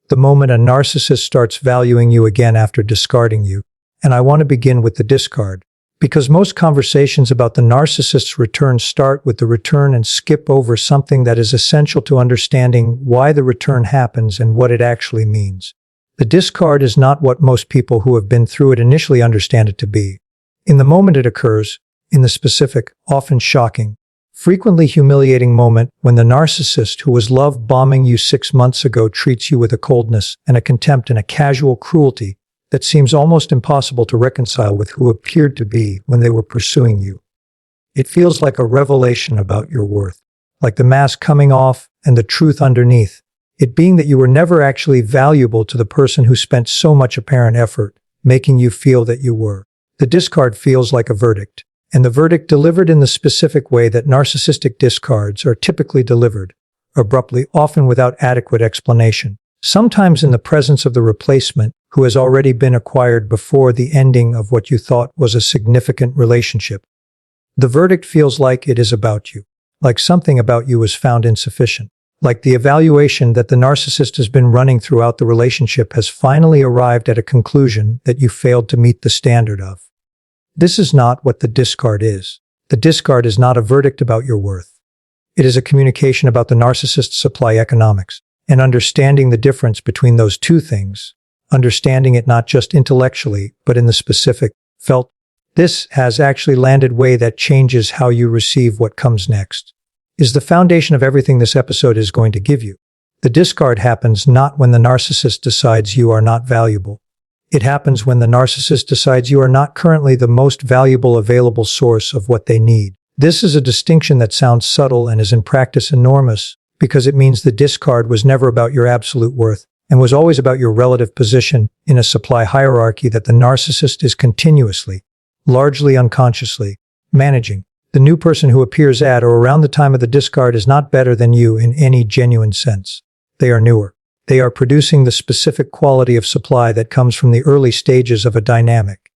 the moment a narcissist starts valuing you again after discarding you. And I want to begin with the discard, because most conversations about the narcissist's return start with the return and skip over something that is essential to understanding why the return happens and what it actually means. The discard is not what most people who have been through it initially understand it to be. In the moment it occurs, in the specific, often shocking, frequently humiliating moment when the narcissist who was love bombing you 6 months ago treats you with a coldness and a contempt and a casual cruelty that seems almost impossible to reconcile with who appeared to be when they were pursuing you. It feels like a revelation about your worth, like the mask coming off and the truth underneath, it being that you were never actually valuable to the person who spent so much apparent effort making you feel that you were. The discard feels like a verdict, and the verdict delivered in the specific way that narcissistic discards are typically delivered, abruptly, often without adequate explanation, sometimes in the presence of the replacement who has already been acquired before the ending of what you thought was a significant relationship. The verdict feels like it is about you, like something about you was found insufficient, like the evaluation that the narcissist has been running throughout the relationship has finally arrived at a conclusion that you failed to meet the standard of. This is not what the discard is. The discard is not a verdict about your worth. It is a communication about the narcissist's supply economics, and understanding the difference between those two things, understanding it not just intellectually, but in the specific, felt. This has actually landed way that changes how you receive what comes next, is the foundation of everything this episode is going to give you. The discard happens not when the narcissist decides you are not valuable. It happens when the narcissist decides you are not currently the most valuable available source of what they need. This is a distinction that sounds subtle and is in practice enormous, because it means the discard was never about your absolute worth, and was always about your relative position in a supply hierarchy that the narcissist is continuously, largely unconsciously, managing. The new person who appears at or around the time of the discard is not better than you in any genuine sense. They are newer. They are producing the specific quality of supply that comes from the early stages of a dynamic.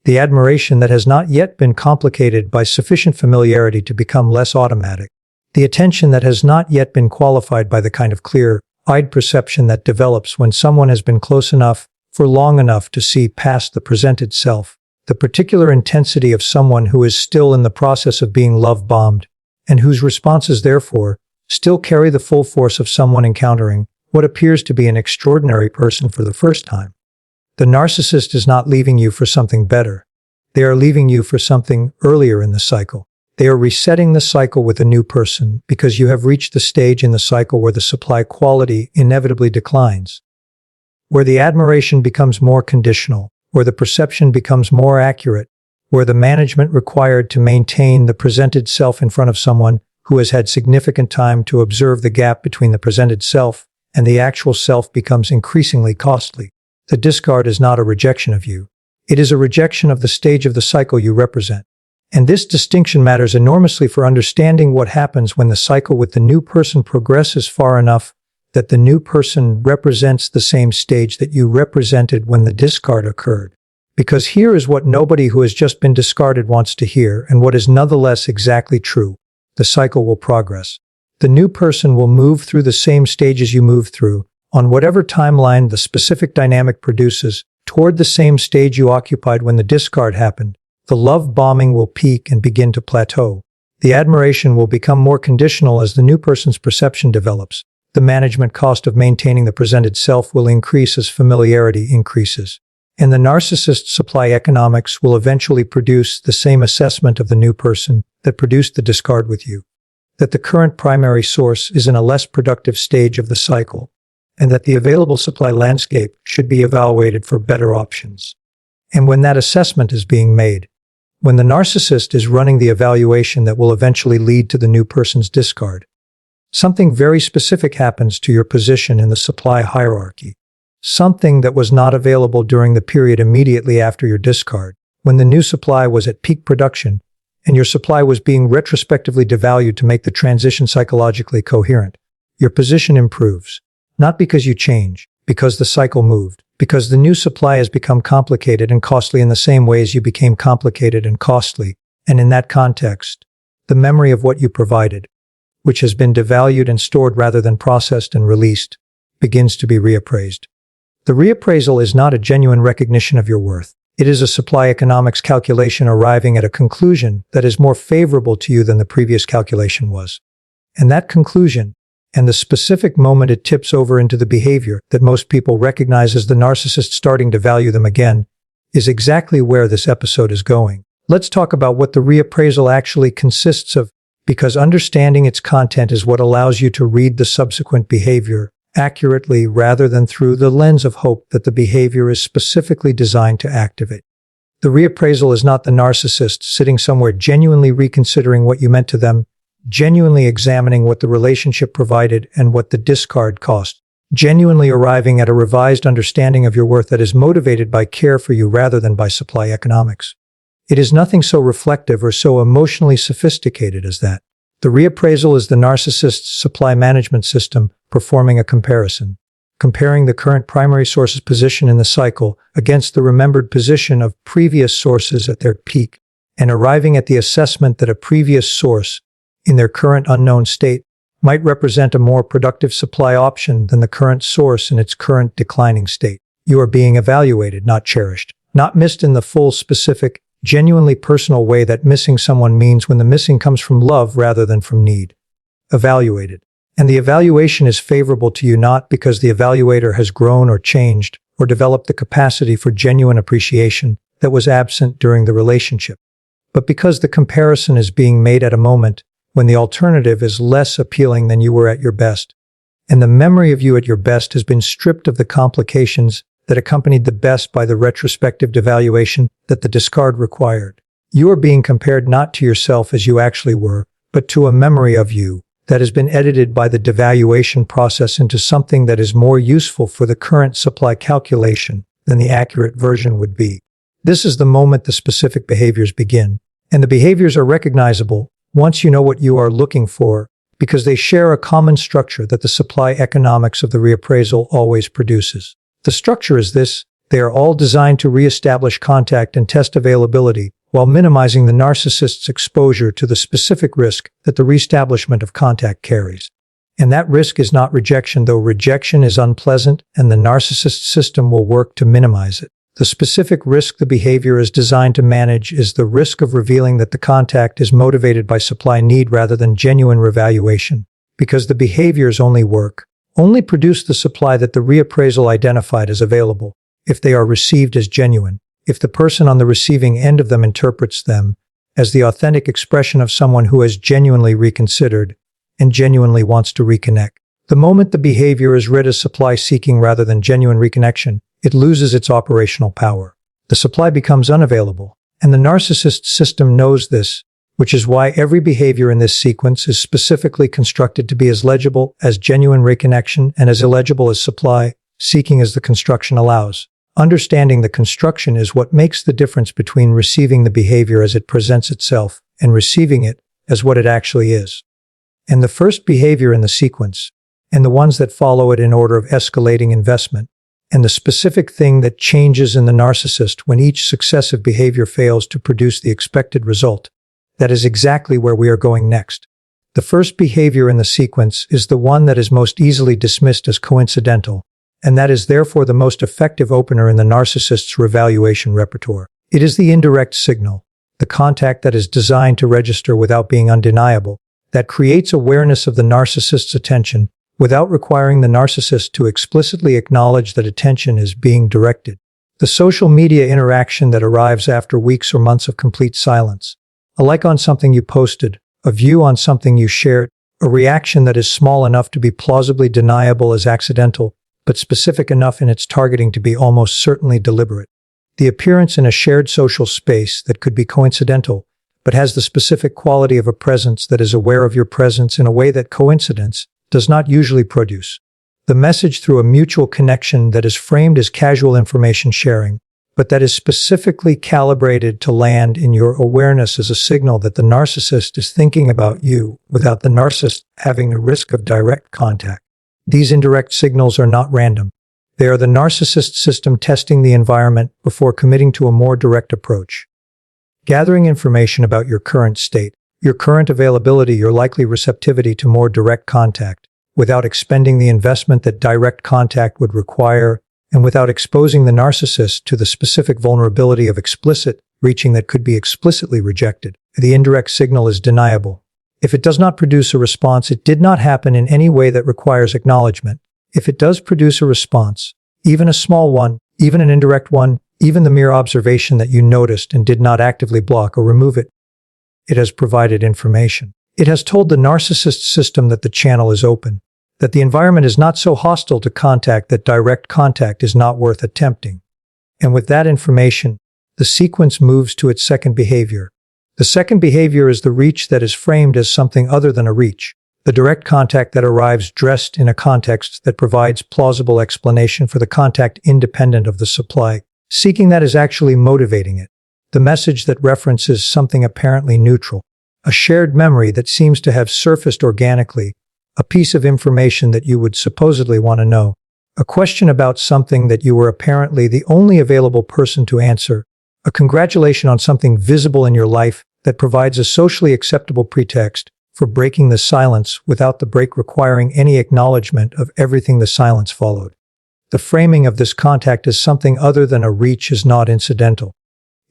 The admiration that has not yet been complicated by sufficient familiarity to become less automatic. The attention that has not yet been qualified by the kind of clear-eyed perception that develops when someone has been close enough for long enough to see past the presented self. The particular intensity of someone who is still in the process of being love-bombed, and whose responses, therefore, still carry the full force of someone encountering what appears to be an extraordinary person for the first time. The narcissist is not leaving you for something better. They are leaving you for something earlier in the cycle. They are resetting the cycle with a new person because you have reached the stage in the cycle where the supply quality inevitably declines, where the admiration becomes more conditional, where the perception becomes more accurate, where the management required to maintain the presented self in front of someone who has had significant time to observe the gap between the presented self and the actual self becomes increasingly costly. The discard is not a rejection of you. It is a rejection of the stage of the cycle you represent. And this distinction matters enormously for understanding what happens when the cycle with the new person progresses far enough that the new person represents the same stage that you represented when the discard occurred. Because here is what nobody who has just been discarded wants to hear, and what is nonetheless exactly true. The cycle will progress. The new person will move through the same stages you moved through, on whatever timeline the specific dynamic produces, toward the same stage you occupied when the discard happened. The love bombing will peak and begin to plateau. The admiration will become more conditional as the new person's perception develops. The management cost of maintaining the presented self will increase as familiarity increases. And the narcissist's supply economics will eventually produce the same assessment of the new person that produced the discard with you. That the current primary source is in a less productive stage of the cycle, and that the available supply landscape should be evaluated for better options. And when that assessment is being made, when the narcissist is running the evaluation that will eventually lead to the new person's discard, something very specific happens to your position in the supply hierarchy. Something that was not available during the period immediately after your discard, when the new supply was at peak production, and your supply was being retrospectively devalued to make the transition psychologically coherent. Your position improves, not because you change, because the cycle moved, because the new supply has become complicated and costly in the same ways you became complicated and costly, and in that context, the memory of what you provided, which has been devalued and stored rather than processed and released, begins to be reappraised. The reappraisal is not a genuine recognition of your worth. It is a supply economics calculation arriving at a conclusion that is more favorable to you than the previous calculation was. And that conclusion, and the specific moment it tips over into the behavior that most people recognize as the narcissist starting to value them again, is exactly where this episode is going. Let's talk about what the reappraisal actually consists of, because understanding its content is what allows you to read the subsequent behavior accurately rather than through the lens of hope that the behavior is specifically designed to activate. The reappraisal is not the narcissist sitting somewhere genuinely reconsidering what you meant to them, genuinely examining what the relationship provided and what the discard cost, genuinely arriving at a revised understanding of your worth that is motivated by care for you rather than by supply economics. It is nothing so reflective or so emotionally sophisticated as that. The reappraisal is the narcissist's supply management system performing a comparison, comparing the current primary source's position in the cycle against the remembered position of previous sources at their peak, and arriving at the assessment that a previous source, in their current unknown state, might represent a more productive supply option than the current source in its current declining state. You are being evaluated, not cherished, not missed in the full, specific, genuinely personal way that missing someone means when the missing comes from love rather than from need. Evaluated. And the evaluation is favorable to you not because the evaluator has grown or changed or developed the capacity for genuine appreciation that was absent during the relationship, but because the comparison is being made at a moment when the alternative is less appealing than you were at your best, and the memory of you at your best has been stripped of the complications that accompanied the best by the retrospective devaluation that the discard required. You are being compared not to yourself as you actually were, but to a memory of you that has been edited by the devaluation process into something that is more useful for the current supply calculation than the accurate version would be. This is the moment the specific behaviors begin, and the behaviors are recognizable once you know what you are looking for, because they share a common structure that the supply economics of the reappraisal always produces. The structure is this: they are all designed to reestablish contact and test availability while minimizing the narcissist's exposure to the specific risk that the reestablishment of contact carries. And that risk is not rejection, though rejection is unpleasant and the narcissist system will work to minimize it. The specific risk the behavior is designed to manage is the risk of revealing that the contact is motivated by supply need rather than genuine revaluation, because the behaviors only produce the supply that the reappraisal identified as available, if they are received as genuine, if the person on the receiving end of them interprets them as the authentic expression of someone who has genuinely reconsidered and genuinely wants to reconnect. The moment the behavior is read as supply seeking rather than genuine reconnection, it loses its operational power. The supply becomes unavailable, and the narcissist system knows this, which is why every behavior in this sequence is specifically constructed to be as legible as genuine reconnection and as illegible as supply seeking as the construction allows. Understanding the construction is what makes the difference between receiving the behavior as it presents itself and receiving it as what it actually is. And the first behavior in the sequence, and the ones that follow it in order of escalating investment, and the specific thing that changes in the narcissist when each successive behavior fails to produce the expected result. That is exactly where we are going next. The first behavior in the sequence is the one that is most easily dismissed as coincidental, and that is therefore the most effective opener in the narcissist's revaluation repertoire. It is the indirect signal, the contact that is designed to register without being undeniable, that creates awareness of the narcissist's attention without requiring the narcissist to explicitly acknowledge that attention is being directed. The social media interaction that arrives after weeks or months of complete silence. A like on something you posted, a view on something you shared, a reaction that is small enough to be plausibly deniable as accidental, but specific enough in its targeting to be almost certainly deliberate. The appearance in a shared social space that could be coincidental, but has the specific quality of a presence that is aware of your presence in a way that coincidence does not usually produce. The message through a mutual connection that is framed as casual information sharing, but that is specifically calibrated to land in your awareness as a signal that the narcissist is thinking about you without the narcissist having the risk of direct contact. These indirect signals are not random. They are the narcissist system testing the environment before committing to a more direct approach. Gathering information about your current state, your current availability, your likely receptivity to more direct contact, without expending the investment that direct contact would require, and without exposing the narcissist to the specific vulnerability of explicit reaching that could be explicitly rejected. The indirect signal is deniable. If it does not produce a response, it did not happen in any way that requires acknowledgement. If it does produce a response, even a small one, even an indirect one, even the mere observation that you noticed and did not actively block or remove it, it has provided information. It has told the narcissist system that the channel is open, that the environment is not so hostile to contact that direct contact is not worth attempting. And with that information, the sequence moves to its second behavior. The second behavior is the reach that is framed as something other than a reach, the direct contact that arrives dressed in a context that provides plausible explanation for the contact independent of the supply, seeking that is actually motivating it, the message that references something apparently neutral, a shared memory that seems to have surfaced organically, a piece of information that you would supposedly want to know, a question about something that you were apparently the only available person to answer, a congratulation on something visible in your life that provides a socially acceptable pretext for breaking the silence without the break requiring any acknowledgement of everything the silence followed. The framing of this contact as something other than a reach is not incidental.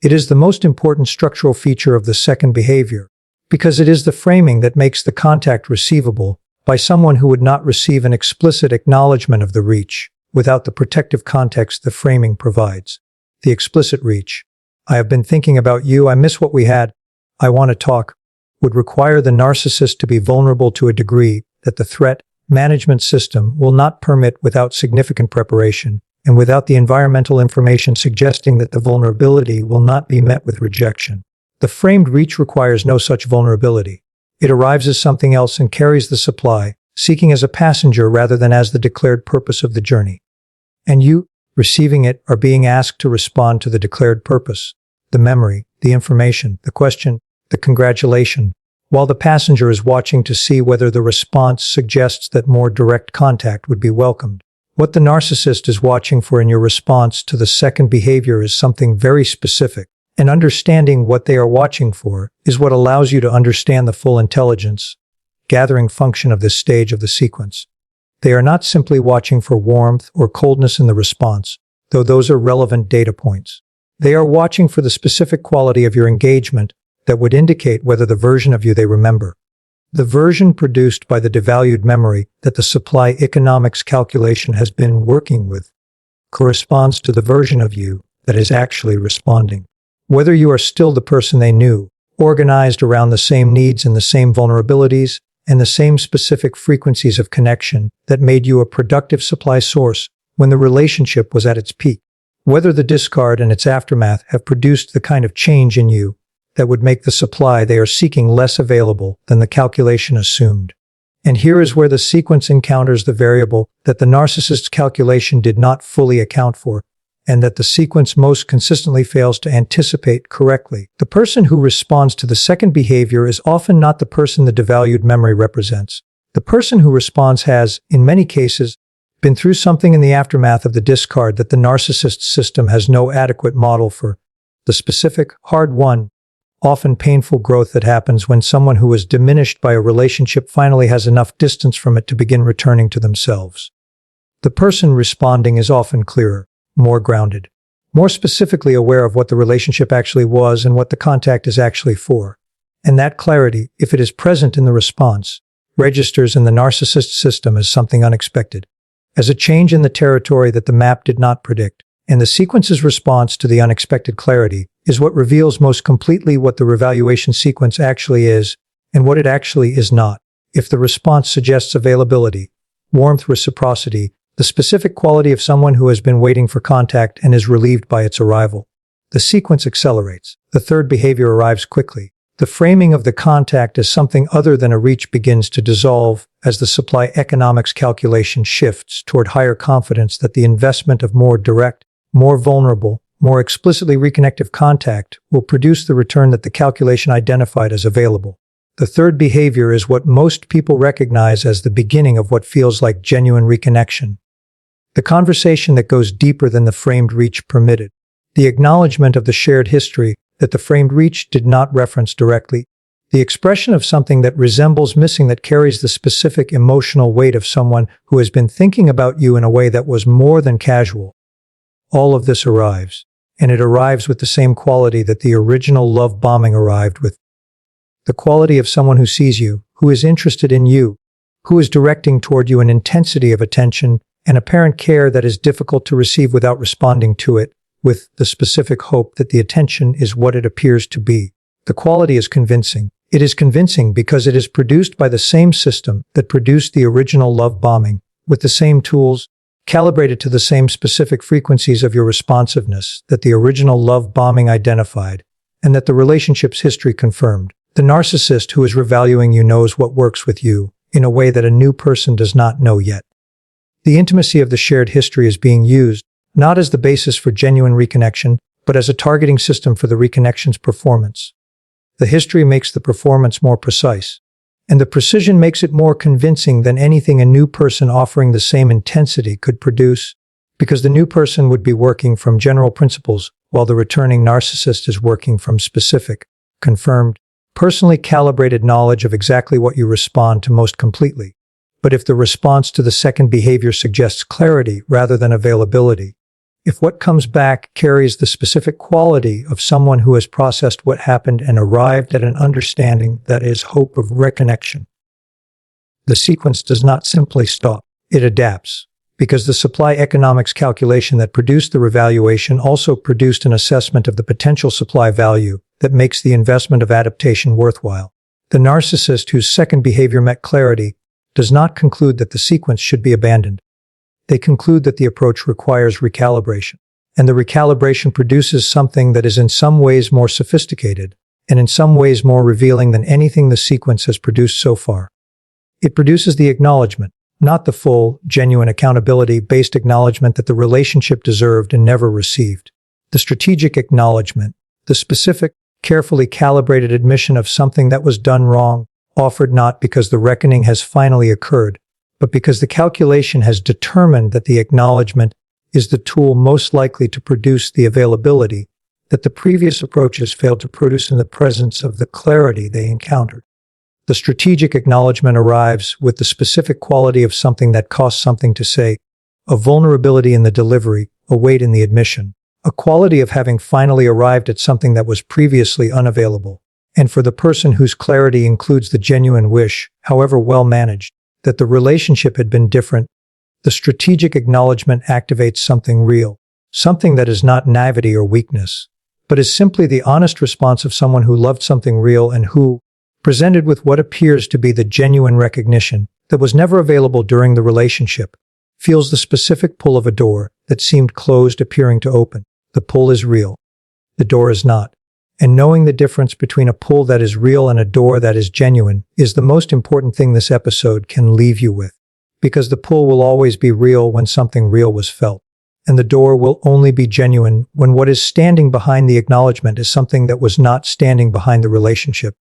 It is the most important structural feature of the second behavior, because it is the framing that makes the contact receivable by someone who would not receive an explicit acknowledgement of the reach without the protective context the framing provides. The explicit reach, I have been thinking about you, I miss what we had, I want to talk, would require the narcissist to be vulnerable to a degree that the threat management system will not permit without significant preparation, and without the environmental information suggesting that the vulnerability will not be met with rejection. The framed reach requires no such vulnerability. It arrives as something else and carries the supply, seeking as a passenger rather than as the declared purpose of the journey. And you, receiving it, are being asked to respond to the declared purpose, the memory, the information, the question, the congratulation, while the passenger is watching to see whether the response suggests that more direct contact would be welcomed. What the narcissist is watching for in your response to the second behavior is something very specific, and understanding what they are watching for is what allows you to understand the full intelligence gathering function of this stage of the sequence. They are not simply watching for warmth or coldness in the response, though those are relevant data points. They are watching for the specific quality of your engagement that would indicate whether the version of you they remember, the version produced by the devalued memory that the supply economics calculation has been working with, corresponds to the version of you that is actually responding. Whether you are still the person they knew, organized around the same needs and the same vulnerabilities, and the same specific frequencies of connection that made you a productive supply source when the relationship was at its peak. Whether the discard and its aftermath have produced the kind of change in you that would make the supply they are seeking less available than the calculation assumed. And here is where the sequence encounters the variable that the narcissist's calculation did not fully account for, and that the sequence most consistently fails to anticipate correctly. The person who responds to the second behavior is often not the person the devalued memory represents. The person who responds has, in many cases, been through something in the aftermath of the discard that the narcissist system has no adequate model for. The specific, hard-won, often painful growth that happens when someone who was diminished by a relationship finally has enough distance from it to begin returning to themselves. The person responding is often clearer, more grounded, more specifically aware of what the relationship actually was and what the contact is actually for. And that clarity, if it is present in the response, registers in the narcissist system as something unexpected, as a change in the territory that the map did not predict. And the sequence's response to the unexpected clarity is what reveals most completely what the revaluation sequence actually is and what it actually is not. If the response suggests availability, warmth, reciprocity, the specific quality of someone who has been waiting for contact and is relieved by its arrival, the sequence accelerates. The third behavior arrives quickly. The framing of the contact as something other than a reach begins to dissolve as the supply economics calculation shifts toward higher confidence that the investment of more direct, more vulnerable, more explicitly reconnective contact will produce the return that the calculation identified as available. The third behavior is what most people recognize as the beginning of what feels like genuine reconnection. The conversation that goes deeper than the framed reach permitted. The acknowledgement of the shared history that the framed reach did not reference directly. The expression of something that resembles missing that carries the specific emotional weight of someone who has been thinking about you in a way that was more than casual. All of this arrives, and it arrives with the same quality that the original love bombing arrived with. The quality of someone who sees you, who is interested in you, who is directing toward you an intensity of attention and apparent care that is difficult to receive without responding to it, with the specific hope that the attention is what it appears to be. The quality is convincing. It is convincing because it is produced by the same system that produced the original love bombing, with the same tools, calibrated to the same specific frequencies of your responsiveness that the original love bombing identified, and that the relationship's history confirmed. The narcissist who is revaluing you knows what works with you in a way that a new person does not know yet. The intimacy of the shared history is being used, not as the basis for genuine reconnection, but as a targeting system for the reconnection's performance. The history makes the performance more precise, and the precision makes it more convincing than anything a new person offering the same intensity could produce, because the new person would be working from general principles, while the returning narcissist is working from specific, confirmed, personally calibrated knowledge of exactly what you respond to most completely. But if the response to the second behavior suggests clarity rather than availability, if what comes back carries the specific quality of someone who has processed what happened and arrived at an understanding that is hope of reconnection, the sequence does not simply stop, it adapts, because the supply economics calculation that produced the revaluation also produced an assessment of the potential supply value that makes the investment of adaptation worthwhile. The narcissist whose second behavior met clarity does not conclude that the sequence should be abandoned. They conclude that the approach requires recalibration, and the recalibration produces something that is in some ways more sophisticated, and in some ways more revealing than anything the sequence has produced so far. It produces the acknowledgement, not the full, genuine accountability-based acknowledgement that the relationship deserved and never received. The strategic acknowledgement, the specific, carefully calibrated admission of something that was done wrong, offered not because the reckoning has finally occurred, but because the calculation has determined that the acknowledgement is the tool most likely to produce the availability that the previous approaches failed to produce in the presence of the clarity they encountered. The strategic acknowledgement arrives with the specific quality of something that costs something to say, a vulnerability in the delivery, a weight in the admission, a quality of having finally arrived at something that was previously unavailable. And for the person whose clarity includes the genuine wish, however well managed, that the relationship had been different, the strategic acknowledgement activates something real, something that is not naivety or weakness, but is simply the honest response of someone who loved something real and who, presented with what appears to be the genuine recognition that was never available during the relationship, feels the specific pull of a door that seemed closed appearing to open. The pull is real. The door is not. And knowing the difference between a pull that is real and a door that is genuine is the most important thing this episode can leave you with. Because the pull will always be real when something real was felt. And the door will only be genuine when what is standing behind the acknowledgement is something that was not standing behind the relationship.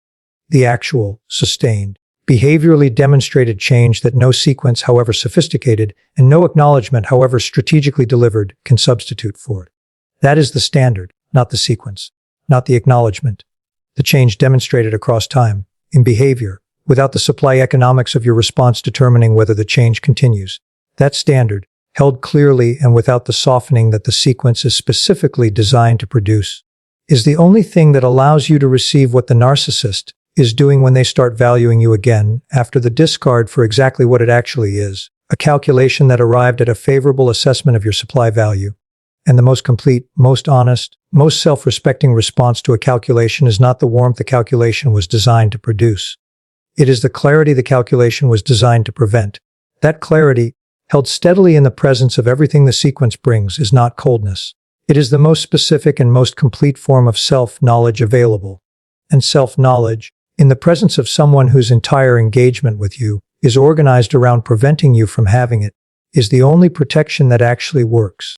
The actual, sustained, behaviorally demonstrated change that no sequence, however sophisticated, and no acknowledgement, however strategically delivered, can substitute for it. That is the standard, not the sequence. Not the acknowledgement. The change demonstrated across time, in behavior, without the supply economics of your response determining whether the change continues. That standard, held clearly and without the softening that the sequence is specifically designed to produce, is the only thing that allows you to receive what the narcissist is doing when they start valuing you again after the discard for exactly what it actually is, a calculation that arrived at a favorable assessment of your supply value. And the most complete, most honest, most self-respecting response to a calculation is not the warmth the calculation was designed to produce. It is the clarity the calculation was designed to prevent. That clarity, held steadily in the presence of everything the sequence brings, is not coldness. It is the most specific and most complete form of self-knowledge available. And self-knowledge, in the presence of someone whose entire engagement with you is organized around preventing you from having it, is the only protection that actually works.